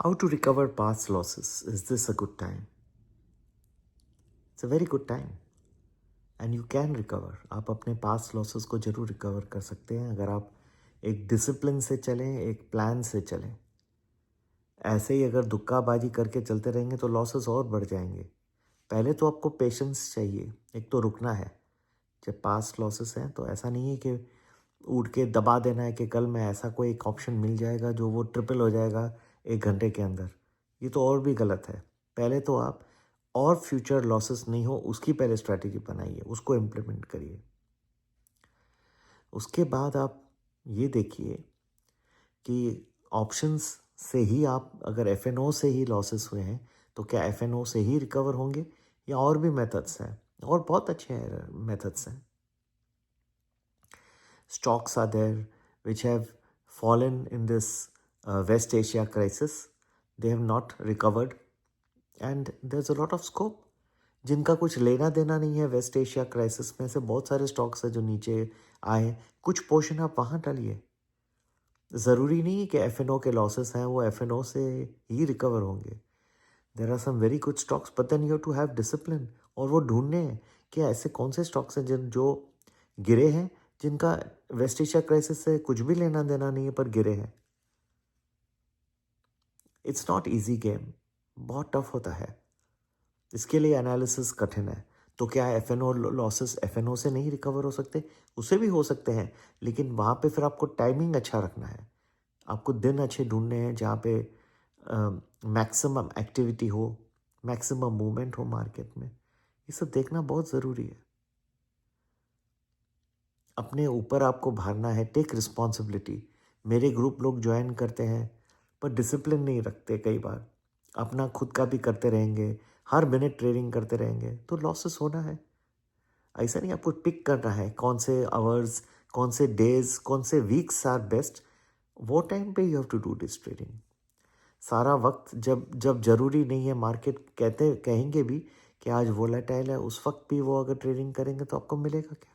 How to recover past losses? Is this a good time? It's a very good time and you can recover. आप अपने past losses को जरूर recover कर सकते हैं अगर आप एक discipline से चलें, एक plan से चलें. ऐसे ही अगर दुक्काबाजी करके चलते रहेंगे तो losses और बढ़ जाएंगे. पहले तो आपको patience चाहिए, एक तो रुकना है. जब past losses हैं तो ऐसा नहीं है कि उठ के दबा देना है कि कल मैं ऐसा कोई एक ऑप्शन मिल जाएगा जो वो ट्रिपल हो जाएगा 1 घंटे के अंदर. ये तो और भी गलत है. पहले तो आप और फ्यूचर लॉसेस नहीं हो उसकी पहले स्ट्रैटेजी बनाइए, उसको इम्प्लीमेंट करिए. उसके बाद आप ये देखिए कि ऑप्शंस से ही आप अगर एफएनओ से ही लॉसेस हुए हैं तो क्या एफएनओ से ही रिकवर होंगे या और भी मेथड्स हैं, और बहुत अच्छे मेथड्स हैं. Stocks are there which have fallen in this West Asia crisis. They have not recovered and there's a lot of scope. जिनका कुछ लेना देना नहीं है वेस्ट एशिया क्राइसिस में से बहुत सारे स्टॉक्स हैं जो नीचे आए. कुछ पोर्शन आप वहाँ डालिए. ज़रूरी नहीं कि एफएनओ के लॉसेस हैं वो एफएनओ से ही रिकवर होंगे. There are some very good stocks but then you have to have discipline. और वो ढूंढने हैं कि ऐसे कौन से स्टॉक्स हैं जिन जो गिरे हैं, जिनका वेस्ट एशिया क्राइसिस से कुछ भी लेना देना नहीं है पर गिरे हैं. इट्स नॉट इजी गेम, बहुत टफ होता है. इसके लिए एनालिसिस कठिन है. तो क्या एफएनओ लॉसेस एफएनओ से नहीं रिकवर हो सकते? उससे भी हो सकते हैं, लेकिन वहाँ पे फिर आपको टाइमिंग अच्छा रखना है. आपको दिन अच्छे ढूंढने हैं जहाँ पे मैक्सिमम एक्टिविटी हो, मैक्सिमम मूवमेंट हो मार्केट में. ये सब देखना बहुत ज़रूरी है. अपने ऊपर आपको भरना है. Take responsibility. मेरे ग्रुप लोग ज्वाइन करते हैं पर डिसिप्लिन नहीं रखते. कई बार अपना खुद का भी करते रहेंगे, हर मिनट ट्रेडिंग करते रहेंगे तो लॉसेस होना है. ऐसा नहीं आपको पिक करना है कौन से आवर्स, कौन से डेज, कौन से वीक्स आर बेस्ट. वो टाइम पे you have to do this trading. सारा वक्त जब जब ज़रूरी नहीं है, मार्केट कहेंगे भी कि आज वोलेटाइल है, उस वक्त भी वो अगर ट्रेडिंग करेंगे तो आपको मिलेगा क्या?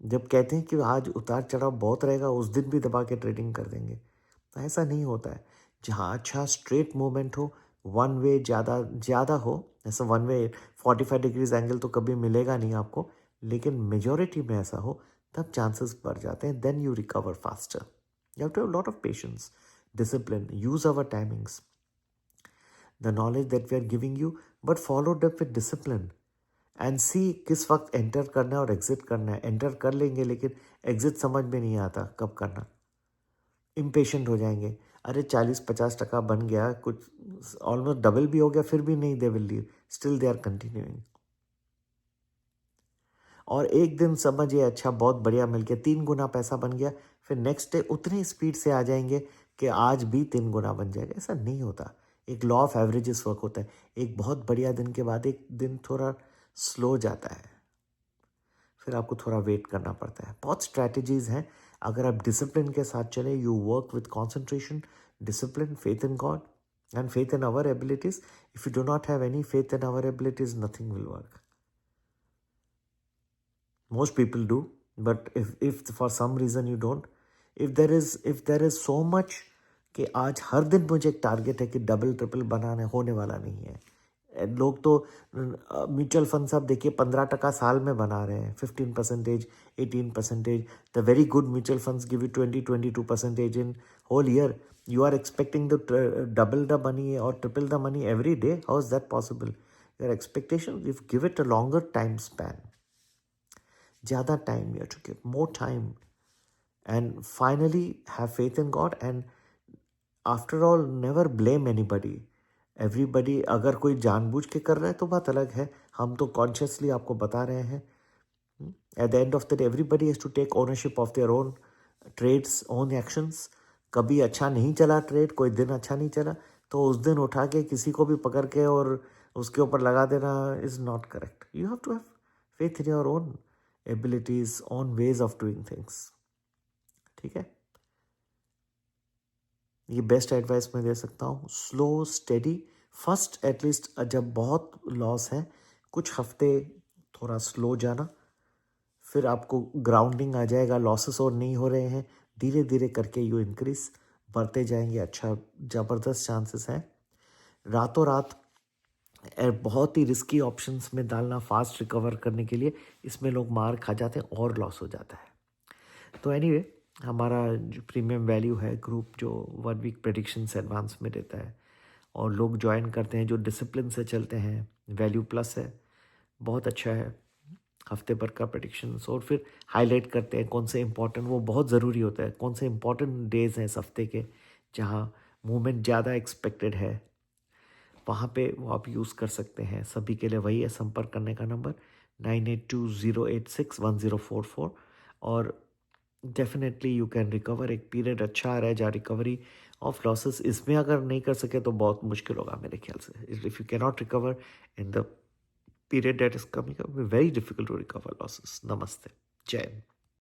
जब कहते हैं कि आज उतार चढ़ाव बहुत रहेगा उस दिन भी दबा के ट्रेडिंग कर देंगे, तो ऐसा नहीं होता है. जहाँ अच्छा स्ट्रेट मूवमेंट हो, वन वे ज़्यादा हो, ऐसा वन वे 45 डिग्रीज एंगल तो कभी मिलेगा नहीं आपको, लेकिन मेजॉरिटी में ऐसा हो तब चांसेस बढ़ जाते हैं. Then you recover faster. You have to have lot of patience, discipline, use our timings, the knowledge that we are giving you, but followed up with discipline and see किस वक्त enter करना है और exit करना है. Enter कर लेंगे लेकिन एग्जिट समझ में नहीं आता कब करना. इम्पेशेंट हो जाएंगे. अरे 40-50% बन गया, कुछ ऑलमोस्ट डबल भी हो गया, फिर भी नहीं, they will leave, still they are continuing. और एक दिन समझिए अच्छा बहुत बढ़िया मिल गया, 3 गुना पैसा बन गया, फिर नेक्स्ट डे उतनी स्पीड से आ जाएंगे कि आज भी 3 गुना बन जाएगा. ऐसा नहीं होता. एक लॉ ऑफ एवरेजेस वर्क होता है. एक बहुत बढ़िया दिन के बाद एक दिन थोड़ा स्लो जाता है, फिर आपको थोड़ा वेट करना पड़ता है. बहुत स्ट्रैटेजीज हैं. अगर आप डिसिप्लिन के साथ चले, you work with concentration, discipline, faith in God and faith in our abilities. If you do not have any faith in our abilities, nothing will work. Most people do, but if for some reason you don't, if there is so much कि आज हर दिन मुझे एक target है कि double triple बनाने, होने वाला नहीं है. लोग तो म्यूचुअल फंड सब देखिए 15% साल में बना रहे हैं, 15%, 18%. The very good mutual funds give you 20-22% in whole year. You are expecting the double the money और triple the money every day. How is that possible? Your expectation, if give it a longer time span. ज़्यादा time, you to give more time and finally have faith in God. And after all never blame anybody. Everybody अगर कोई जानबूझ के कर रहा है तो बात अलग है, हम तो कॉन्शियसली आपको बता रहे हैं. At the end of the day everybody has to take ownership of their own trades, own actions. कभी अच्छा नहीं चला ट्रेड, कोई दिन अच्छा नहीं चला तो उस दिन उठा के किसी को भी पकड़ के और उसके ऊपर लगा देना is not correct. You have to have faith in your own abilities, on ways of doing things. ठीक है, ये बेस्ट एडवाइस मैं दे सकता हूँ. स्लो स्टेडी फर्स्ट, एटलीस्ट जब बहुत लॉस है कुछ हफ्ते थोड़ा स्लो जाना, फिर आपको ग्राउंडिंग आ जाएगा, लॉसेस और नहीं हो रहे हैं, धीरे धीरे करके यू इंक्रीज. बढ़ते जाएंगे, अच्छा ज़बरदस्त चांसेस हैं। रातों रात बहुत ही रिस्की ऑप्शंस में डालना फास्ट रिकवर करने के लिए, इसमें लोग मार खा जाते हैं और लॉस हो जाता है। तो एनीवे हमारा जो प्रीमियम वैल्यू है ग्रुप, जो 1 वीक प्रेडिक्शंस एडवांस में देता है और लोग ज्वाइन करते हैं जो डिसिप्लिन से चलते हैं, वैल्यू प्लस है, बहुत अच्छा है। हफ्ते भर का प्रेडिक्शंस और फिर हाईलाइट करते हैं कौन से इंपॉर्टेंट, वो बहुत ज़रूरी होता है, कौन से इंपॉर्टेंट डेज हैं इस हफ्ते के जहाँ मूवमेंट ज़्यादा एक्सपेक्टेड है, वहाँ पे वो आप यूज़ कर सकते हैं। सभी के लिए वही है संपर्क करने का नंबर 9820861044, और डेफिनेटली यू कैन रिकवर। एक पीरियड अच्छा आ रहा है जहाँ रिकवरी ऑफ लॉसेस, इसमें अगर नहीं कर सके तो बहुत मुश्किल होगा मेरे ख्याल से। If you can not recover in the period that is coming up, very difficult to recover losses. Namaste. Jai Hind.